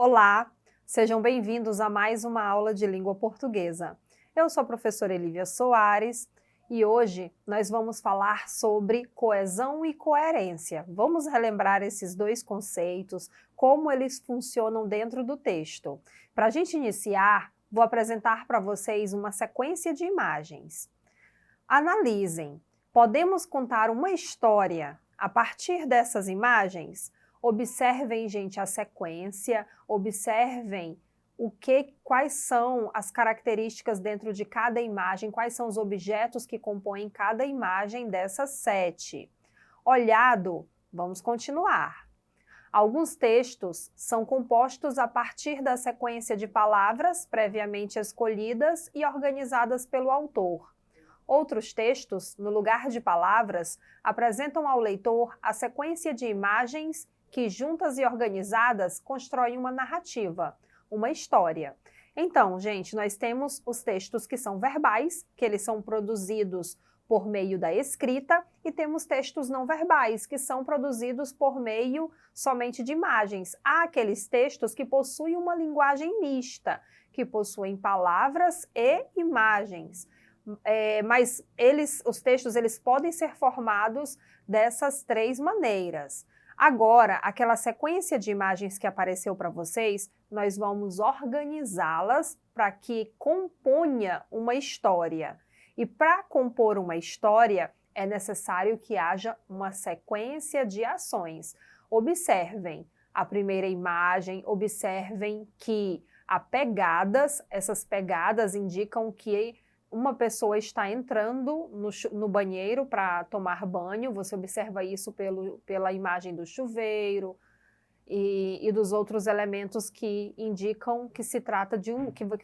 Olá, sejam bem-vindos a mais uma aula de língua portuguesa. Eu sou a professora Elívia Soares e hoje nós vamos falar sobre coesão e coerência. Vamos relembrar esses dois conceitos, como eles funcionam dentro do texto. Para a gente iniciar, vou apresentar para vocês uma sequência de imagens. Analisem. Podemos contar uma história a partir dessas imagens? Observem, gente, a sequência, observem quais são as características dentro de cada imagem, quais são os objetos que compõem cada imagem dessas 7. Olhado, vamos continuar. Alguns textos são compostos a partir da sequência de palavras previamente escolhidas e organizadas pelo autor. Outros textos, no lugar de palavras, apresentam ao leitor a sequência de imagens que, juntas e organizadas, constroem uma narrativa, uma história. Então, gente, nós temos os textos que são verbais, que eles são produzidos por meio da escrita, e temos textos não verbais, que são produzidos por meio somente de imagens. Há aqueles textos que possuem uma linguagem mista, que possuem palavras e imagens. Mas os textos podem ser formados dessas 3 maneiras. Agora, aquela sequência de imagens que apareceu para vocês, nós vamos organizá-las para que componha uma história. E para compor uma história, é necessário que haja uma sequência de ações. Observem a primeira imagem, observem que há pegadas, essas pegadas indicam que uma pessoa está entrando no banheiro para tomar banho, você observa isso pela imagem do chuveiro e dos outros elementos que indicam que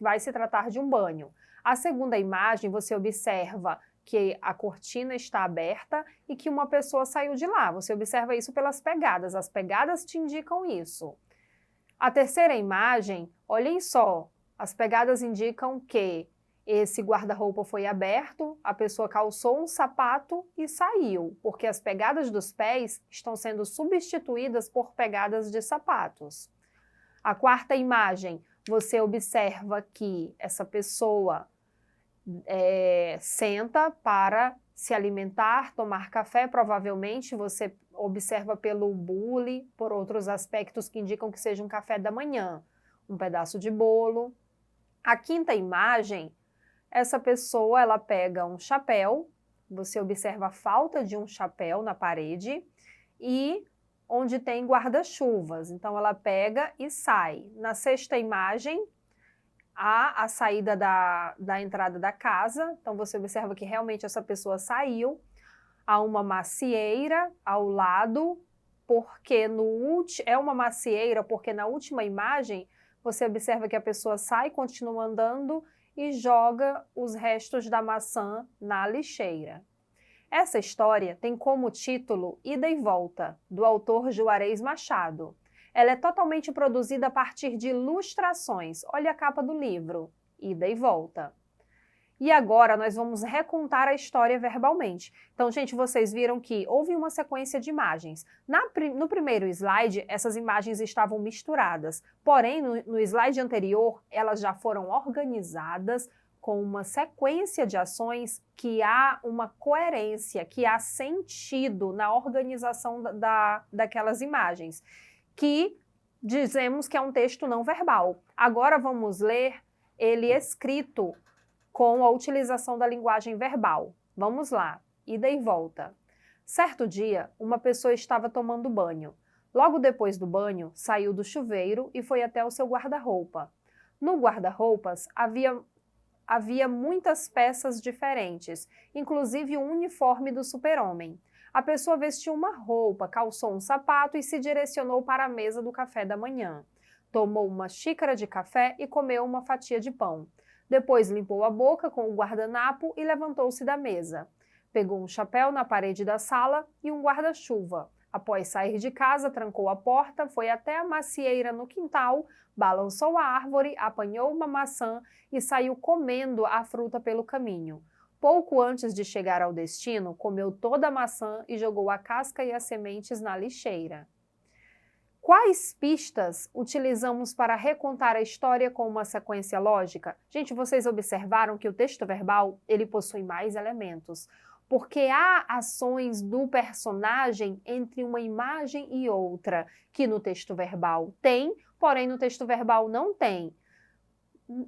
vai se tratar de um banho. A segunda imagem, você observa que a cortina está aberta e que uma pessoa saiu de lá. Você observa isso pelas pegadas, as pegadas te indicam isso. A terceira imagem, olhem só, as pegadas indicam que esse guarda-roupa foi aberto, a pessoa calçou um sapato e saiu, porque as pegadas dos pés estão sendo substituídas por pegadas de sapatos. A quarta imagem, você observa que essa pessoa senta para se alimentar, tomar café, provavelmente você observa pelo bule, por outros aspectos que indicam que seja um café da manhã, um pedaço de bolo. A quinta imagem, essa pessoa, ela pega um chapéu, você observa a falta de um chapéu na parede e onde tem guarda-chuvas. Então, ela pega e sai. Na sexta imagem, há a saída da entrada da casa. Então, você observa que realmente essa pessoa saiu. Há uma macieira ao lado, porque é uma macieira, porque na última imagem, você observa que a pessoa sai, continua andando e joga os restos da maçã na lixeira. Essa história tem como título Ida e Volta, do autor Juarez Machado. Ela é totalmente produzida a partir de ilustrações. Olha a capa do livro, Ida e Volta. E agora nós vamos recontar a história verbalmente. Então, gente, vocês viram que houve uma sequência de imagens. No primeiro slide, essas imagens estavam misturadas. Porém, no slide anterior, elas já foram organizadas com uma sequência de ações que há uma coerência, que há sentido na organização daquelas imagens, que dizemos que é um texto não verbal. Agora vamos ler ele escrito com a utilização da linguagem verbal. Vamos lá, ida e volta. Certo dia, uma pessoa estava tomando banho. Logo depois do banho, saiu do chuveiro e foi até o seu guarda-roupa. No guarda-roupas havia muitas peças diferentes, inclusive o uniforme do super-homem. A pessoa vestiu uma roupa, calçou um sapato e se direcionou para a mesa do café da manhã. Tomou uma xícara de café e comeu uma fatia de pão. Depois limpou a boca com o guardanapo e levantou-se da mesa. Pegou um chapéu na parede da sala e um guarda-chuva. Após sair de casa, trancou a porta, foi até a macieira no quintal, balançou a árvore, apanhou uma maçã e saiu comendo a fruta pelo caminho. Pouco antes de chegar ao destino, comeu toda a maçã e jogou a casca e as sementes na lixeira. Quais pistas utilizamos para recontar a história com uma sequência lógica? Gente, vocês observaram que o texto verbal, ele possui mais elementos, porque há ações do personagem entre uma imagem e outra, que no texto verbal tem, porém no texto verbal não tem.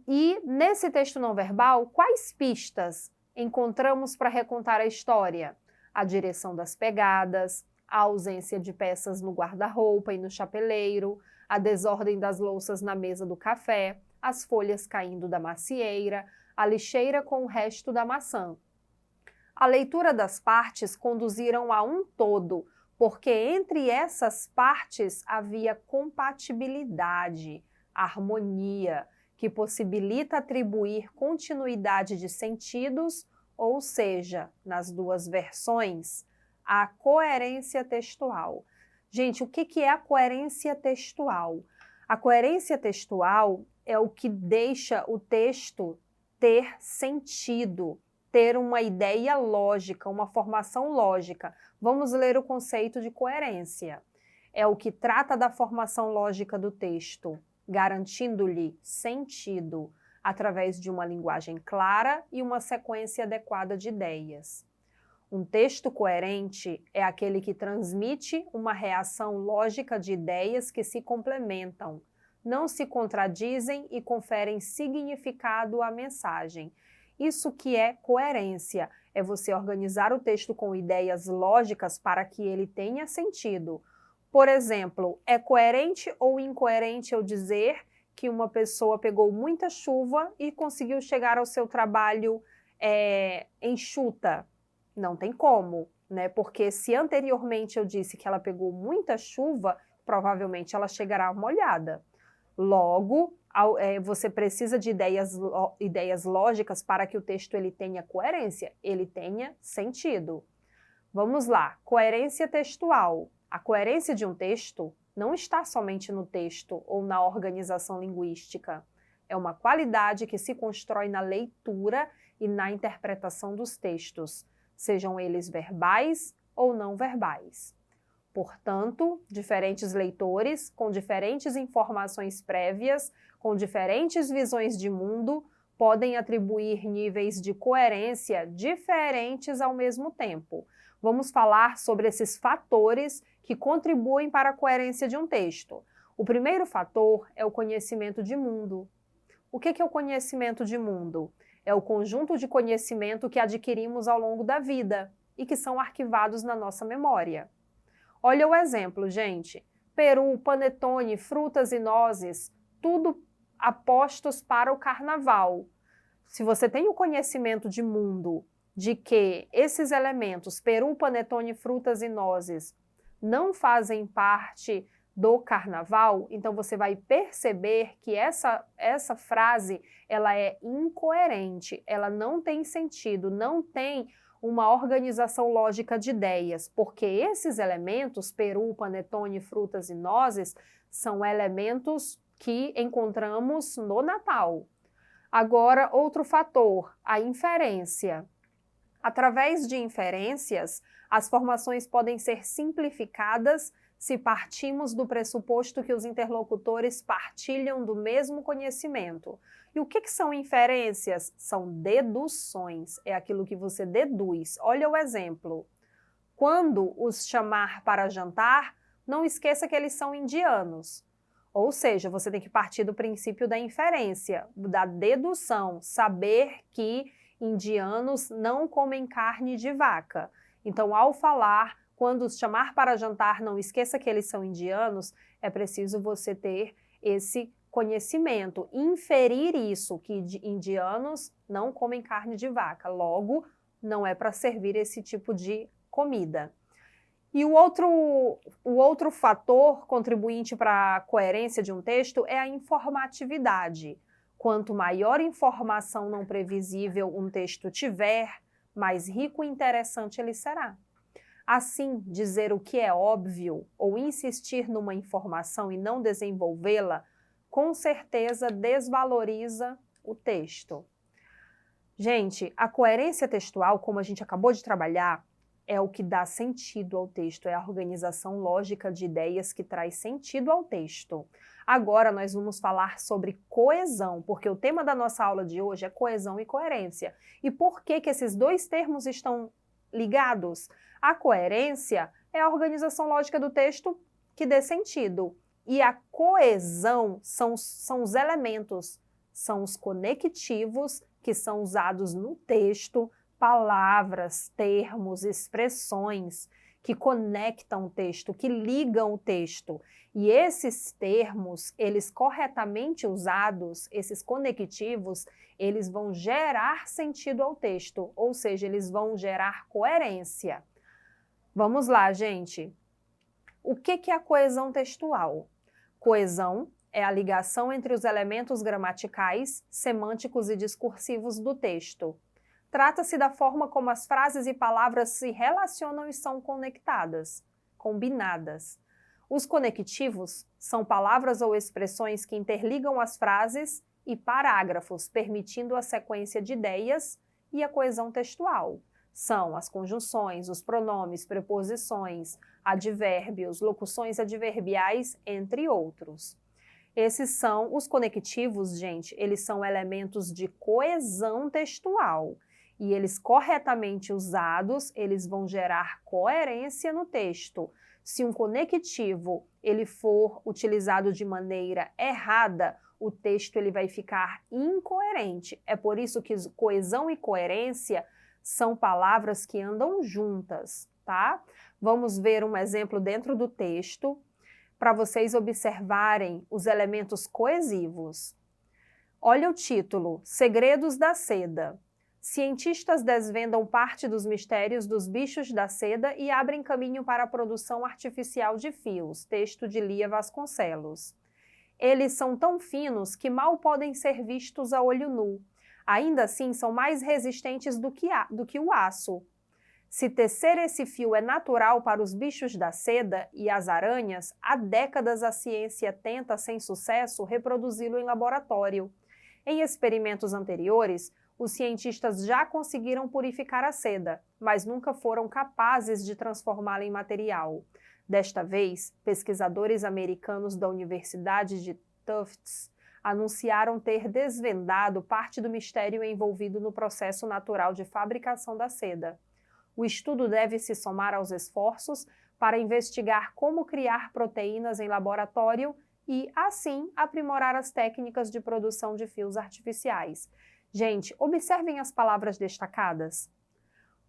E nesse texto não verbal, quais pistas encontramos para recontar a história? A direção das pegadas, a ausência de peças no guarda-roupa e no chapeleiro, a desordem das louças na mesa do café, as folhas caindo da macieira, a lixeira com o resto da maçã. A leitura das partes conduziram a um todo, porque entre essas partes havia compatibilidade, harmonia, que possibilita atribuir continuidade de sentidos, ou seja, nas duas versões, a coerência textual. Gente, o que é a coerência textual? A coerência textual é o que deixa o texto ter sentido, ter uma ideia lógica, uma formação lógica. Vamos ler o conceito de coerência. É o que trata da formação lógica do texto, garantindo-lhe sentido através de uma linguagem clara e uma sequência adequada de ideias. Um texto coerente é aquele que transmite uma reação lógica de ideias que se complementam, não se contradizem e conferem significado à mensagem. Isso que é coerência, é você organizar o texto com ideias lógicas para que ele tenha sentido. Por exemplo, é coerente ou incoerente eu dizer que uma pessoa pegou muita chuva e conseguiu chegar ao seu trabalho enxuta? Não tem como, né? Porque se anteriormente eu disse que ela pegou muita chuva, provavelmente ela chegará molhada. Logo, você precisa de ideias lógicas para que o texto ele tenha coerência, ele tenha sentido. Vamos lá, coerência textual. A coerência de um texto não está somente no texto ou na organização linguística. É uma qualidade que se constrói na leitura e na interpretação dos textos, sejam eles verbais ou não verbais. Portanto, diferentes leitores, com diferentes informações prévias, com diferentes visões de mundo, podem atribuir níveis de coerência diferentes ao mesmo tempo. Vamos falar sobre esses fatores que contribuem para a coerência de um texto. O primeiro fator é o conhecimento de mundo. O que é o conhecimento de mundo? É o conjunto de conhecimento que adquirimos ao longo da vida e que são arquivados na nossa memória. Olha o exemplo, gente. Peru, panetone, frutas e nozes, tudo apostos para o carnaval. Se você tem o conhecimento de mundo de que esses elementos, peru, panetone, frutas e nozes, não fazem parte do carnaval, então você vai perceber que essa frase ela é incoerente, ela não tem sentido, não tem uma organização lógica de ideias, porque esses elementos, peru, panetone, frutas e nozes, são elementos que encontramos no Natal. Agora, outro fator, a inferência. Através de inferências, as formações podem ser simplificadas se partimos do pressuposto que os interlocutores partilham do mesmo conhecimento. E o que são inferências? São deduções, é aquilo que você deduz. Olha o exemplo. Quando os chamar para jantar, não esqueça que eles são indianos. Ou seja, você tem que partir do princípio da inferência, da dedução, saber que indianos não comem carne de vaca. Então, ao falar, quando os chamar para jantar, não esqueça que eles são indianos, é preciso você ter esse conhecimento, inferir isso, que indianos não comem carne de vaca, logo, não é para servir esse tipo de comida. E o outro fator contribuinte para a coerência de um texto é a informatividade. Quanto maior informação não previsível um texto tiver, mais rico e interessante ele será. Assim, dizer o que é óbvio ou insistir numa informação e não desenvolvê-la, com certeza desvaloriza o texto. Gente, a coerência textual, como a gente acabou de trabalhar, é o que dá sentido ao texto, é a organização lógica de ideias que traz sentido ao texto. Agora nós vamos falar sobre coesão, porque o tema da nossa aula de hoje é coesão e coerência. E por que esses dois termos estão ligados? A coerência é a organização lógica do texto que dê sentido. E a coesão são os elementos, são os conectivos que são usados no texto, palavras, termos, expressões que conectam o texto, que ligam o texto. E esses termos, eles corretamente usados, esses conectivos, eles vão gerar sentido ao texto, ou seja, eles vão gerar coerência. Vamos lá, gente. O que é a coesão textual? Coesão é a ligação entre os elementos gramaticais, semânticos e discursivos do texto. Trata-se da forma como as frases e palavras se relacionam e são conectadas, combinadas. Os conectivos são palavras ou expressões que interligam as frases e parágrafos, permitindo a sequência de ideias e a coesão textual. São as conjunções, os pronomes, preposições, advérbios, locuções adverbiais, entre outros. Esses são os conectivos, gente, eles são elementos de coesão textual. E eles corretamente usados, eles vão gerar coerência no texto. Se um conectivo ele for utilizado de maneira errada, o texto ele vai ficar incoerente. É por isso que coesão e coerência são palavras que andam juntas, tá? Vamos ver um exemplo dentro do texto para vocês observarem os elementos coesivos. Olha o título, Segredos da Seda. Cientistas desvendam parte dos mistérios dos bichos da seda e abrem caminho para a produção artificial de fios. Texto de Lia Vasconcelos. Eles são tão finos que mal podem ser vistos a olho nu. Ainda assim, são mais resistentes do que o aço. Se tecer esse fio é natural para os bichos da seda e as aranhas, há décadas a ciência tenta, sem sucesso, reproduzi-lo em laboratório. Em experimentos anteriores, os cientistas já conseguiram purificar a seda, mas nunca foram capazes de transformá-la em material. Desta vez, pesquisadores americanos da Universidade de Tufts anunciaram ter desvendado parte do mistério envolvido no processo natural de fabricação da seda. O estudo deve se somar aos esforços para investigar como criar proteínas em laboratório e, assim, aprimorar as técnicas de produção de fios artificiais. Gente, observem as palavras destacadas.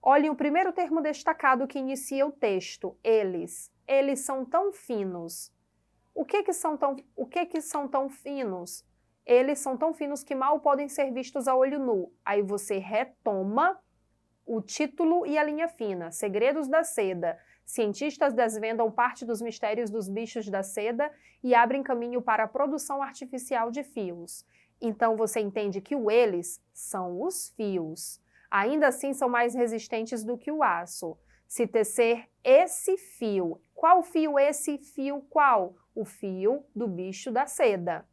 Olhem o primeiro termo destacado que inicia o texto, eles. Eles são tão finos. O que são tão finos? Eles são tão finos que mal podem ser vistos a olho nu. Aí você retoma o título e a linha fina. Segredos da seda. Cientistas desvendam parte dos mistérios dos bichos da seda e abrem caminho para a produção artificial de fios. Então você entende que o eles são os fios. Ainda assim são mais resistentes do que o aço. Se tecer esse fio, qual fio esse fio qual? O fio do bicho da seda.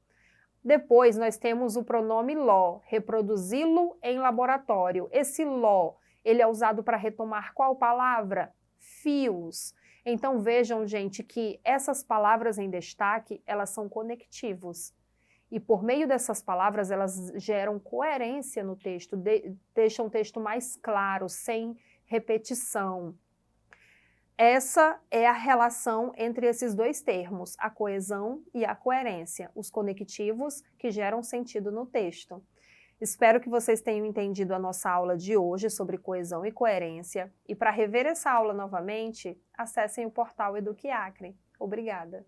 Depois nós temos o pronome ló, reproduzi-lo em laboratório. Esse ló, ele é usado para retomar qual palavra? Fios. Então vejam, gente, que essas palavras em destaque, elas são conectivos. E por meio dessas palavras, elas geram coerência no texto, deixam o texto mais claro, sem repetição. Essa é a relação entre esses dois termos, a coesão e a coerência, os conectivos que geram sentido no texto. Espero que vocês tenham entendido a nossa aula de hoje sobre coesão e coerência. E para rever essa aula novamente, acessem o portal Eduque Acre. Obrigada!